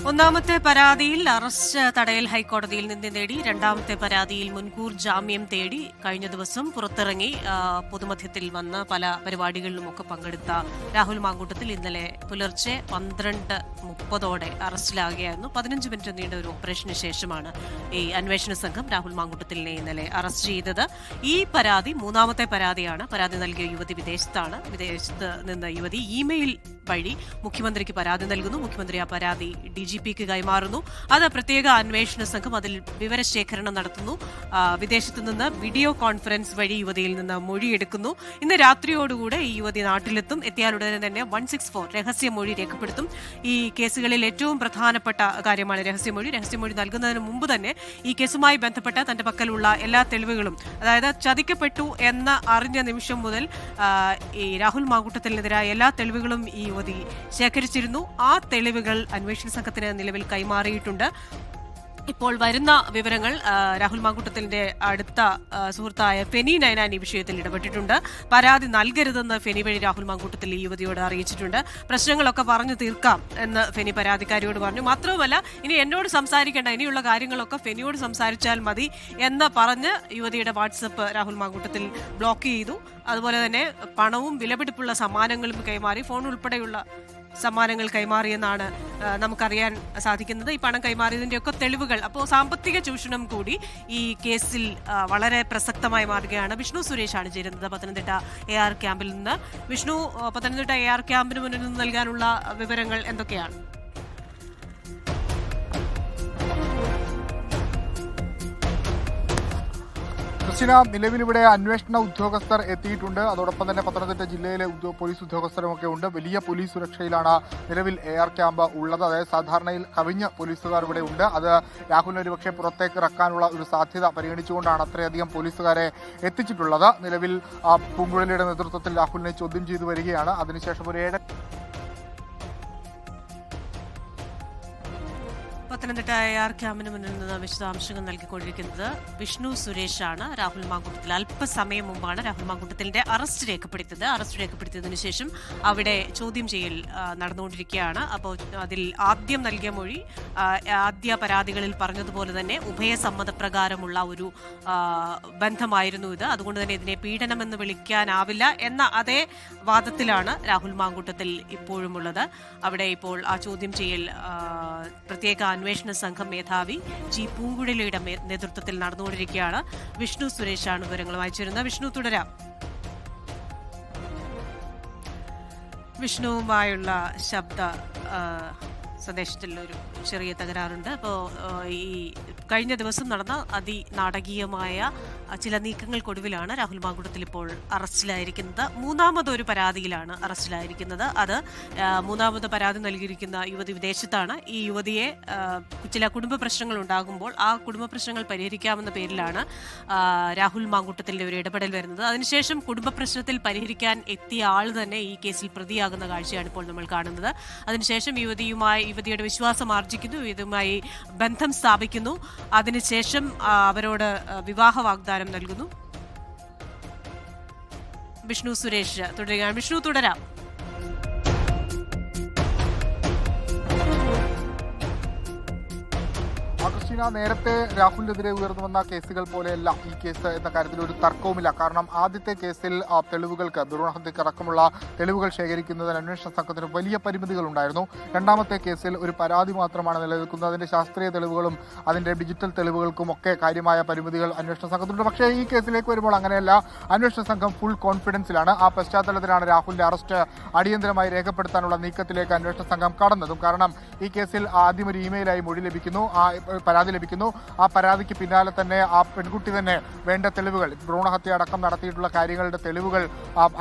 ഒന്നാമത്തെ പരാതിയിൽ അറസ്റ്റ് തടയൽ ഹൈക്കോടതിയിൽ നിന്ന് നേടി. രണ്ടാമത്തെ പരാതിയിൽ മുൻകൂർ ജാമ്യം തേടി കഴിഞ്ഞ ദിവസം പുറത്തിറങ്ങി പൊതുമധ്യത്തിൽ വന്ന് പല പരിപാടികളിലുമൊക്കെ പങ്കെടുത്ത രാഹുൽ മാങ്കൂട്ടത്തിൽ ഇന്നലെ പുലർച്ചെ 12:30 അറസ്റ്റിലാകുകയായിരുന്നു. 15 മിനിറ്റ് നീണ്ട ഒരു ഓപ്പറേഷന് ശേഷമാണ് ഈ അന്വേഷണ സംഘം രാഹുൽ മാങ്കൂട്ടത്തിലിനെ ഇന്നലെ അറസ്റ്റ് ചെയ്തത്. ഈ പരാതി മൂന്നാമത്തെ പരാതിയാണ്. പരാതി നൽകിയ യുവതി വിദേശത്താണ്. വിദേശത്ത് നിന്ന് യുവതി ഇമെയിൽ വഴി മുഖ്യമന്ത്രിക്ക് പരാതി നൽകുന്നു. മുഖ്യമന്ത്രി ആ പരാതി DGPക്ക് കൈമാറുന്നു. അത് പ്രത്യേക അന്വേഷണ സംഘം അതിൽ വിവരശേഖരണം നടത്തുന്നു. വിദേശത്ത് നിന്ന് വീഡിയോ കോൺഫറൻസ് വഴി യുവതിയിൽ നിന്ന് മൊഴിയെടുക്കുന്നു. ഇന്ന് രാത്രിയോടുകൂടെ ഈ യുവതി നാട്ടിലെത്തും. എത്തിയാലുടനെ തന്നെ 164 രഹസ്യമൊഴി രേഖപ്പെടുത്തും. ഈ കേസുകളിൽ ഏറ്റവും പ്രധാനപ്പെട്ട കാര്യമാണ് രഹസ്യമൊഴി. രഹസ്യമൊഴി നൽകുന്നതിന് മുമ്പ് തന്നെ ഈ കേസുമായി ബന്ധപ്പെട്ട തന്റെ പക്കലുള്ള എല്ലാ തെളിവുകളും, അതായത് ചതിക്കപ്പെട്ടു എന്ന് അറിഞ്ഞ നിമിഷം മുതൽ ഈ രാഹുൽ മാങ്കൂട്ടത്തിനെതിരായ എല്ലാ തെളിവുകളും ഈ യുവതി ശേഖരിച്ചിരുന്നു. ആ തെളിവുകൾ അന്വേഷണ സംഘത്തിന് നിലവിൽ കൈമാറിയിട്ടുണ്ട്. ഇപ്പോൾ വരുന്ന വിവരങ്ങൾ രാഹുൽ മാങ്കൂട്ടത്തിന്റെ അടുത്ത സുഹൃത്തായ ഫെനി നൈനാൻ ഈ വിഷയത്തിൽ ഇടപെട്ടിട്ടുണ്ട്. പരാതി നൽകരുതെന്ന് ഫെനി വഴി രാഹുൽ മാങ്കൂട്ടത്തിൽ ഈ യുവതിയോട് അറിയിച്ചിട്ടുണ്ട്. പ്രശ്നങ്ങളൊക്കെ പറഞ്ഞു തീർക്കാം എന്ന് ഫെനി പരാതിക്കാരിയോട് പറഞ്ഞു. മാത്രവുമല്ല, ഇനി എന്നോട് സംസാരിക്കേണ്ട, ഇനിയുള്ള കാര്യങ്ങളൊക്കെ ഫെനിയോട് സംസാരിച്ചാൽ മതി എന്ന് പറഞ്ഞ് യുവതിയുടെ വാട്സപ്പ് രാഹുൽ മാങ്കൂട്ടത്തിൽ ബ്ലോക്ക് ചെയ്തു. അതുപോലെ തന്നെ പണവും വിലപിടിപ്പുള്ള സമ്മാനങ്ങളും കൈമാറി, ഫോൺ ഉൾപ്പെടെയുള്ള സമ്മാനങ്ങൾ കൈമാറിയെന്നാണ് നമുക്കറിയാൻ സാധിക്കുന്നത്. ഈ പണം കൈമാറിയതിൻ്റെയൊക്കെ തെളിവുകൾ. അപ്പോൾ സാമ്പത്തിക ചൂഷണം കൂടി ഈ കേസിൽ വളരെ പ്രസക്തമായി മാറുകയാണ്. വിഷ്ണു സുരേഷാണ് ചേരുന്നത് പത്തനംതിട്ട AR ക്യാമ്പിൽ നിന്ന്. വിഷ്ണു, പത്തനംതിട്ട AR ക്യാമ്പിന് മുന്നിൽ നിന്ന് നൽകാനുള്ള വിവരങ്ങൾ എന്തൊക്കെയാണ്? നിലവിലിവിടെ അന്വേഷണ ഉദ്യോഗസ്ഥർ എത്തിയിട്ടുണ്ട്. അതോടൊപ്പം തന്നെ പത്തനംതിട്ട ജില്ലയിലെ പോലീസ് ഉദ്യോഗസ്ഥരുമൊക്കെ ഉണ്ട്. വലിയ പോലീസ് സുരക്ഷയിലാണ് നിലവിൽ AR ക്യാമ്പ് ഉള്ളത്. അതായത് സാധാരണയിൽ കവിഞ്ഞ പോലീസുകാർ ഇവിടെ ഉണ്ട്. അത് രാഹുലിനെ ഒരുപക്ഷെ പുറത്തേക്ക് ഇറക്കാനുള്ള ഒരു സാധ്യത പരിഗണിച്ചുകൊണ്ടാണ് അത്രയധികം പോലീസുകാരെ എത്തിച്ചിട്ടുള്ളത്. നിലവിൽ പൂങ്കുഴലിയുടെ നേതൃത്വത്തിൽ രാഹുലിനെ ചോദ്യം ചെയ്തു വരികയാണ്. അതിനുശേഷം ഒരു 7 പത്തനംതിട്ട AR ക്യാമ്പിന് മുന്നിൽ നിന്ന് വിശദാംശങ്ങൾ നൽകിക്കൊണ്ടിരിക്കുന്നത് വിഷ്ണു സുരേഷാണ്. രാഹുൽ മാങ്കൂട്ടത്തിൽ അല്പസമയം മുമ്പാണ് രാഹുൽ മാങ്കൂട്ടത്തിലിന്റെ അറസ്റ്റ് രേഖപ്പെടുത്തിയത്. അറസ്റ്റ് രേഖപ്പെടുത്തിയതിനു ശേഷം അവിടെ ചോദ്യം ചെയ്യൽ നടന്നുകൊണ്ടിരിക്കുകയാണ്. അപ്പോൾ അതിൽ ആദ്യം നൽകിയ മൊഴി, ആദ്യ പരാതികളിൽ പറഞ്ഞതുപോലെ തന്നെ ഉഭയസമ്മതപ്രകാരമുള്ള ഒരു ബന്ധമായിരുന്നു ഇത്. അതുകൊണ്ട് തന്നെ ഇതിനെ പീഡനമെന്ന് വിളിക്കാനാവില്ല എന്ന അതേ വാദത്തിലാണ് രാഹുൽ മാങ്കൂട്ടത്തിൽ ഇപ്പോഴുമുള്ളത്. അവിടെ ഇപ്പോൾ ആ ചോദ്യം ചെയ്യൽ പ്രത്യേക അന്വേഷണ സംഘം മേധാവി G. പൂങ്കുഴലിയുടെ നേതൃത്വത്തിൽ നടന്നുകൊണ്ടിരിക്കുകയാണ്. വിഷ്ണു സുരേഷാണ് വിവരങ്ങൾ വായിച്ചിരുന്നത്. വിഷ്ണു, തുടരാം. വിഷ്ണുവുമായുള്ള ശബ്ദ സന്ദേശത്തിൽ ഒരു ചെറിയ തകരാറുണ്ട്. അപ്പോൾ ഈ കഴിഞ്ഞ ദിവസം നടന്ന അതിനാടകീയമായ ചില നീക്കങ്ങൾക്കൊടുവിലാണ് രാഹുൽ മാങ്കൂട്ടത്തിൽ ഇപ്പോൾ അറസ്റ്റിലായിരിക്കുന്നത്. മൂന്നാമതൊരു പരാതിയിലാണ് അറസ്റ്റിലായിരിക്കുന്നത്. അത് മൂന്നാമത് പരാതി നൽകിയിരിക്കുന്ന യുവതി വിദേശത്താണ്. ഈ യുവതിയെ ചില കുടുംബ പ്രശ്നങ്ങൾ ഉണ്ടാകുമ്പോൾ ആ കുടുംബ പ്രശ്നങ്ങൾ പരിഹരിക്കാമെന്ന പേരിലാണ് രാഹുൽ മാങ്കൂട്ടത്തിൻ്റെ ഒരു ഇടപെടൽ വരുന്നത്. അതിനുശേഷം കുടുംബ പ്രശ്നത്തിൽ പരിഹരിക്കാൻ എത്തിയ ആൾ തന്നെ ഈ കേസിൽ പ്രതിയാകുന്ന കാഴ്ചയാണ് ഇപ്പോൾ നമ്മൾ കാണുന്നത്. അതിനുശേഷം യുവതിയുടെ വിശ്വാസം ആർജിക്കുന്നു, ഇതുമായി ബന്ധം സ്ഥാപിക്കുന്നു. അതിനുശേഷം അവരോട് വിവാഹ വാഗ്ദാനം നൽകുന്നു. വിഷ്ണു സുരേഷ് തുടരുകയാണ്. വിഷ്ണു, തുടരാം. നേരത്തെ രാഹുലിനെതിരെ ഉയർന്നു വന്ന കേസുകൾ പോലെയല്ല ഈ കേസ് എന്ന കാര്യത്തിൽ ഒരു തർക്കവുമില്ല. കാരണം ആദ്യത്തെ കേസിൽ തെളിവുകൾക്ക്, ഭ്രൂണഹത്യക്ക് അടക്കമുള്ള തെളിവുകൾ ശേഖരിക്കുന്നതിന് അന്വേഷണ സംഘത്തിന് വലിയ പരിമിതികൾ ഉണ്ടായിരുന്നു. രണ്ടാമത്തെ കേസിൽ ഒരു പരാതി മാത്രമാണ് നിലനിൽക്കുന്നത്. അതിന്റെ ശാസ്ത്രീയ തെളിവുകളും അതിന്റെ ഡിജിറ്റൽ തെളിവുകൾക്കും ഒക്കെ കാര്യമായ പരിമിതികൾ അന്വേഷണ സംഘത്തിനുണ്ട്. പക്ഷേ ഈ കേസിലേക്ക് വരുമ്പോൾ അങ്ങനെയല്ല. അന്വേഷണ സംഘം ഫുൾ കോൺഫിഡൻസിലാണ്. ആ പശ്ചാത്തലത്തിലാണ് രാഹുലിന്റെ അറസ്റ്റ് അടിയന്തരമായി രേഖപ്പെടുത്താനുള്ള നീക്കത്തിലേക്ക് അന്വേഷണ സംഘം കടന്നതും. കാരണം ഈ കേസിൽ ആദ്യം ഒരു ഇമെയിലായി മൊഴി ലഭിക്കുന്നു, പരാതി ലഭിക്കുന്നു. ആ പരാതിക്ക് പിന്നാലെ തന്നെ ആ പെൺകുട്ടി തന്നെ വേണ്ട തെളിവുകൾ, ഭ്രൂണഹത്യ അടക്കം നടത്തിയിട്ടുള്ള കാര്യങ്ങളുടെ തെളിവുകൾ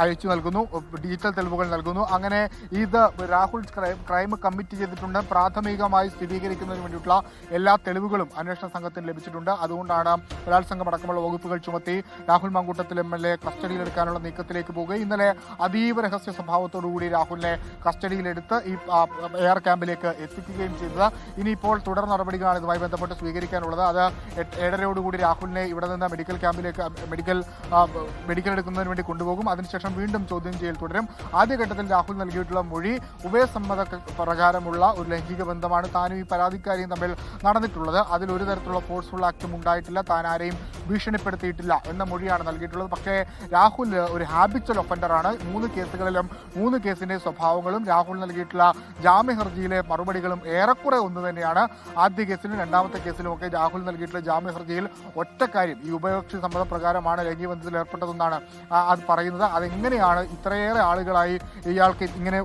അയച്ചു നൽകുന്നു, ഡിജിറ്റൽ തെളിവുകൾ നൽകുന്നു. അങ്ങനെ ഇത് രാഹുൽ ക്രൈം കമ്മിറ്റ് ചെയ്തിട്ടുണ്ട്. പ്രാഥമികമായി സ്ഥിരീകരിക്കുന്നതിന് വേണ്ടിയിട്ടുള്ള എല്ലാ തെളിവുകളും അന്വേഷണ സംഘത്തിന് ലഭിച്ചിട്ടുണ്ട്. അതുകൊണ്ടാണ് ബലാത്സംഗം അടക്കമുള്ള വകുപ്പുകൾ ചുമത്തി രാഹുൽ മാങ്കൂട്ടത്തിൽ MLA കസ്റ്റഡിയിലെടുക്കാനുള്ള നീക്കത്തിലേക്ക് പോവുകയും ഇന്നലെ അതീവ രഹസ്യ സ്വഭാവത്തോടുകൂടി രാഹുലിനെ കസ്റ്റഡിയിലെടുത്ത് ഈ AR ക്യാമ്പിലേക്ക് എത്തിക്കുകയും ചെയ്തത്. ഇനിയിപ്പോൾ തുടർ നടപടികളാണ് ഇതുമായി ബന്ധപ്പെട്ട് സ്വീകരിക്കാനുള്ളത്. അത് 7:30 രാഹുലിനെ ഇവിടെ നിന്ന് മെഡിക്കൽ ക്യാമ്പിലേക്ക് മെഡിക്കൽ എടുക്കുന്നതിന് വേണ്ടി കൊണ്ടുപോകും. അതിനുശേഷം വീണ്ടും ചോദ്യം ചെയ്യൽ തുടരും. ആദ്യഘട്ടത്തിൽ രാഹുൽ നൽകിയിട്ടുള്ള മൊഴി ഉഭയസമ്മത പ്രകാരമുള്ള ഒരു ലൈംഗിക ബന്ധമാണ് താനും ഈ പരാതിക്കാരിയും തമ്മിൽ നടന്നിട്ടുള്ളത്. അതിൽ ഒരു തരത്തിലുള്ള ഫോഴ്സ്ഫുൾ ആക്റ്റും ഉണ്ടായിട്ടില്ല, താൻ ആരെയും ഭീഷണിപ്പെടുത്തിയിട്ടില്ല എന്ന മൊഴിയാണ് നൽകിയിട്ടുള്ളത്. പക്ഷേ രാഹുൽ ഒരു ഹാബിച്വൽ ഒഫൻഡറാണ്. 3 കേസുകളിലും 3 കേസിന്റെ സ്വഭാവങ്ങളും രാഹുൽ നൽകിയിട്ടുള്ള ജാമ്യ ഹർജിയിലെ മറുപടികളും ഏറെക്കുറെ ഒന്ന് തന്നെയാണ്. ആദ്യ കേസിലും രണ്ടാമത്തെ കേസിലുമൊക്കെ രാഹുൽ നൽകിയിട്ടുള്ള ജാമ്യ ഹർജിയിൽ ഒറ്റ കാര്യം, ഈ ഉഭയകക്ഷി സമ്മതപ്രകാരമാണ് ലൈംഗിക ബന്ധത്തിൽ ഏർപ്പെട്ടതെന്നാണ് അത് പറയുന്നത്. അതെങ്ങനെയാണ് ഇത്രയേറെ ആളുകളായി ഇയാൾക്ക് ഇങ്ങനെ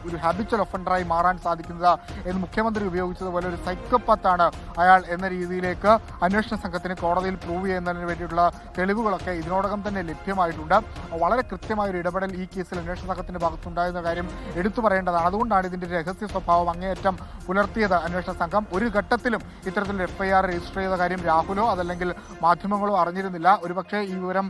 ഒരു ഹാബിച്വൽ ഒഫൻഡറായി മാറാൻ സാധിക്കുന്നത് എന്ന് മുഖ്യമന്ത്രി ഉപയോഗിച്ചതുപോലെ ഒരു സൈക്കോപാത്താണ് അയാൾ എന്ന രീതിയിലേക്ക് അന്വേഷണ സംഘത്തിന് കോടതിയിൽ പ്രൂവ് ചെയ്യുന്നതിന് വേണ്ടിയിട്ടുള്ള തെളിവുകളൊക്കെ ഇതിനോടകം തന്നെ ലഭ്യമായിട്ടുണ്ട്. വളരെ കൃത്യമായ ഒരു ഇടപെടൽ ഈ കേസിൽ അന്വേഷണ സംഘത്തിന്റെ ഭാഗത്തുണ്ടായിരുന്ന കാര്യം എടുത്തു പറയേണ്ടതാണ്. അതുകൊണ്ടാണ് ഇതിന്റെ രഹസ്യ സ്വഭാവം അങ്ങേയറ്റം പുലർത്തിയത് അന്വേഷണ സംഘം. ഒരു ഘട്ടത്തിലും ഇത്തരത്തിലൊരു FIR രജിസ്റ്റർ ചെയ്ത കാര്യം രാഹുലോ അതല്ലെങ്കിൽ മാധ്യമങ്ങളോ അറിഞ്ഞിരുന്നില്ല. ഒരുപക്ഷെ ഈ വിവരം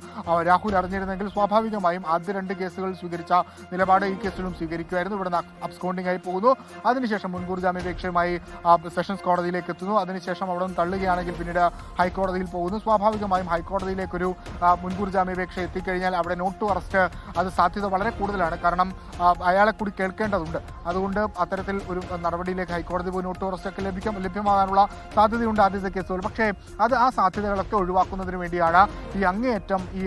രാഹുൽ അറിഞ്ഞിരുന്നെങ്കിൽ സ്വാഭാവികമായും ആദ്യ 2 കേസുകളിൽ സ്വീകരിച്ച നിലപാട് ഈ കേസിലും സ്വീകരിക്കുമായിരുന്നു. ഇവിടെ അബ്സ്കോണ്ടിംഗ് ആയി പോകുന്നു. അതിനുശേഷം മുൻകൂർ ജാമ്യാപേക്ഷയുമായി സെഷൻസ് കോടതിയിലേക്ക് എത്തുന്നു. അതിനുശേഷം അവിടെ നിന്ന് തള്ളുകയാണെങ്കിൽ പിന്നീട് ഹൈക്കോടതിയിൽ പോകുന്നു. സ്വാഭാവികമായും ഹൈക്കോടതിയിലേക്കൊരു മുൻകൂർ ജാമ്യാപേക്ഷ എത്തിക്കഴിഞ്ഞാൽ അവിടെ നോട്ട് ടു അറസ്റ്റ് അത് സാധ്യത വളരെ കൂടുതലാണ്. കാരണം അയാളെ കൂടി കേൾക്കേണ്ടതുണ്ട്. അതുകൊണ്ട് അത്തരത്തിൽ ഒരു നടപടിയിലേക്ക് ഹൈക്കോടതി പോയി നോട്ട് ടു അറസ്റ്റ് ഒക്കെ ലഭ്യമാകാനുള്ള സാധ്യതയുണ്ട് ആദ്യത്തെ കേസുകൾ. പക്ഷേ ആ സാധ്യതകളൊക്കെ ഒഴിവാക്കുന്നതിന് വേണ്ടിയാണ് ഈ അങ്ങേയറ്റം ഈ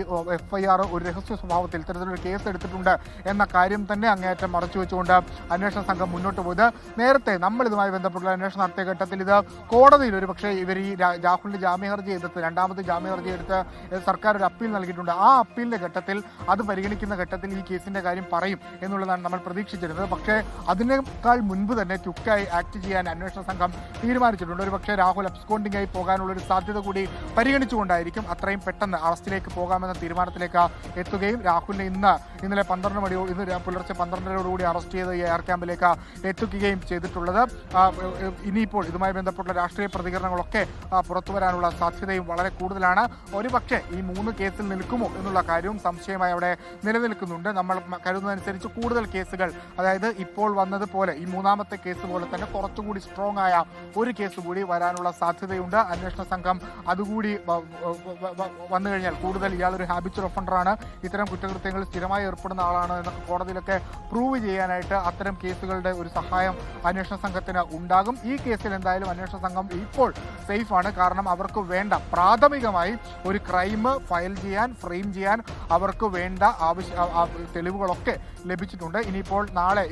FIR ഒരു രഹസ്യ സ്വഭാവത്തിൽ ഇത്തരത്തിലൊരു കേസ് എടുത്തിട്ടുണ്ട് എന്ന കാര്യം തന്നെ അങ്ങേയറ്റം മറച്ചു വെച്ചുകൊണ്ട് അന്വേഷണ സംഘം മുന്നോട്ട് പോയത്. നേരത്തെ നമ്മൾ ഇതുമായി ബന്ധപ്പെട്ടുള്ള അന്വേഷണം നടത്തിയ ഘട്ടത്തിൽ ഇത് കോടതിയിൽ ഒരു പക്ഷേ ഇവർ ഈ രാഹുലിന്റെ ജാമ്യ ഹർജി എടുത്ത് രണ്ടാമത്തെ ജാമ്യ ഹർജി എടുത്ത് സർക്കാർ ഒരു അപ്പീൽ നൽകിയിട്ടുണ്ട്. ആ അപ്പീലിന്റെ ഘട്ടത്തിൽ അത് പരിഗണിക്കുന്ന ഘട്ടത്തിൽ ഈ കേസിന്റെ കാര്യം പറയും എന്നുള്ളതാണ് നമ്മൾ പ്രതീക്ഷിച്ചിരുന്നത്. പക്ഷേ അതിനേക്കാൾ മുൻപ് തന്നെ ക്വിക്കായി ആക്ട് ചെയ്യാൻ അന്വേഷണ സംഘം തീരുമാനിച്ചിട്ടുണ്ട്. ഒരു പക്ഷേ രാഹുൽ അബ്സ്കോണ്ടിംഗ് ആയി പോകാനുള്ള ഒരു സാധ്യത കൂടി പരിഗണിച്ചുകൊണ്ടായിരിക്കും അത്രയും പെട്ടെന്ന് അറസ്റ്റിലേക്ക് പോകാമെന്ന തീരുമാനത്തിലേക്ക് എത്തുകയും രാഹുലിനെ ഇന്നലെ 12 മണിയോട് ഇന്ന് പുലർച്ചെ 12:30 അറസ്റ്റ് ചെയ്ത് എയർ ക്യാമ്പിലേക്ക് എത്തിക്കുകയും ചെയ്തിട്ടുള്ളത്. ഇനിയിപ്പോൾ ഇതുമായി ബന്ധപ്പെട്ട രാഷ്ട്രീയ പ്രതികരണങ്ങളൊക്കെ പുറത്തു വരാനുള്ള സാധ്യതയും വളരെ കൂടുതലാണ്. ഒരുപക്ഷെ ഈ 3 കേസിൽ നിൽക്കുമോ എന്നുള്ള കാര്യവും സംശയമായി അവിടെ നിലനിൽക്കുന്നുണ്ട്. നമ്മൾ കരുതുന്നതനുസരിച്ച് കൂടുതൽ കേസുകൾ, അതായത് ഇപ്പോൾ വന്നതുപോലെ ഈ 3ാമത്തെ കേസ് പോലെ തന്നെ കുറച്ചുകൂടി സ്ട്രോങ് ആയ ഒരു കേസ് കൂടി വരാനുള്ള സാധ്യതയുണ്ട്. അന്വേഷണ സംഘം അതുകൂടി വന്നു കഴിഞ്ഞാൽ കൂടുതൽ ഇയാളൊരു ഹാബിച്വൽ ഒഫൻഡറാണ്, ഇത്തരം കുറ്റകൃത്യങ്ങളിൽ സ്ഥിരമായി ഏർപ്പെടുന്ന ആളാണ് എന്നൊക്കെ കോടതിയിലൊക്കെ പ്രൂവ് ചെയ്യാനായിട്ട് അത്തരം കേസുകളുടെ ഒരു സഹായം അന്വേഷണ സംഘത്തിന് ഉണ്ടാകും. ഈ കേസിൽ എന്തായാലും അന്വേഷണ സംഘം ഇപ്പോൾ സേഫാണ്. കാരണം അവർക്ക് വേണ്ട പ്രാഥമികമായി ഒരു ക്രൈം ഫയൽ ചെയ്യാൻ, ഫ്രെയിം ചെയ്യാൻ അവർക്ക് വേണ്ട തെളിവുകളൊക്കെ ലഭിച്ചിട്ടുണ്ട്. ഇനിയിപ്പോൾ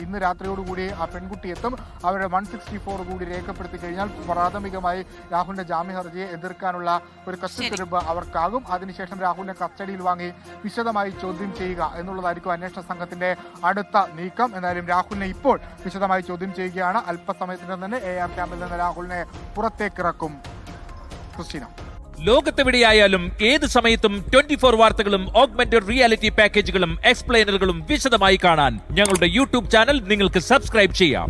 ഇന്ന് രാത്രിയോടുകൂടി ആ പെൺകുട്ടി എത്തും. അവരുടെ 164 കൂടി രേഖപ്പെടുത്തി കഴിഞ്ഞാൽ പ്രാഥമികമായി രാഹുലിന്റെ ജാമ്യ ഹർജിയെ എതിർക്കാനുള്ള ഒരു കത്തിത്തെരുവ് അവർക്കാകും. അതിനുശേഷം രാഹുലിനെ കസ്റ്റഡിയിൽ വാങ്ങി വിശദമായി ചോദ്യം ചെയ്യുക എന്നുള്ളതായിരിക്കും അന്വേഷണ സംഘത്തിന്റെ അടുത്ത നീക്കം. എന്നാലും രാഹുലിനെ ഇപ്പോൾ വിശദമായി ചോദ്യം ചെയ്യുകയാണ്. അല്പസമയത്തിന് തന്നെ AR ക്യാമ്പിൽ നിന്ന് രാഹുലിനെ പുറത്തേക്കിറക്കും. ക്രിസ്റ്റീന, ലോകത്തെവിടെയായാലും ഏത് സമയത്തും 24 വാർത്തകളും ഓഗ്മെന്റഡ് റിയാലിറ്റി പാക്കേജുകളും എക്സ്പ്ലെയിനറുകളും വിശദമായി കാണാൻ ഞങ്ങളുടെ YouTube ചാനൽ നിങ്ങൾക്ക് സബ്സ്ക്രൈബ് ചെയ്യാം.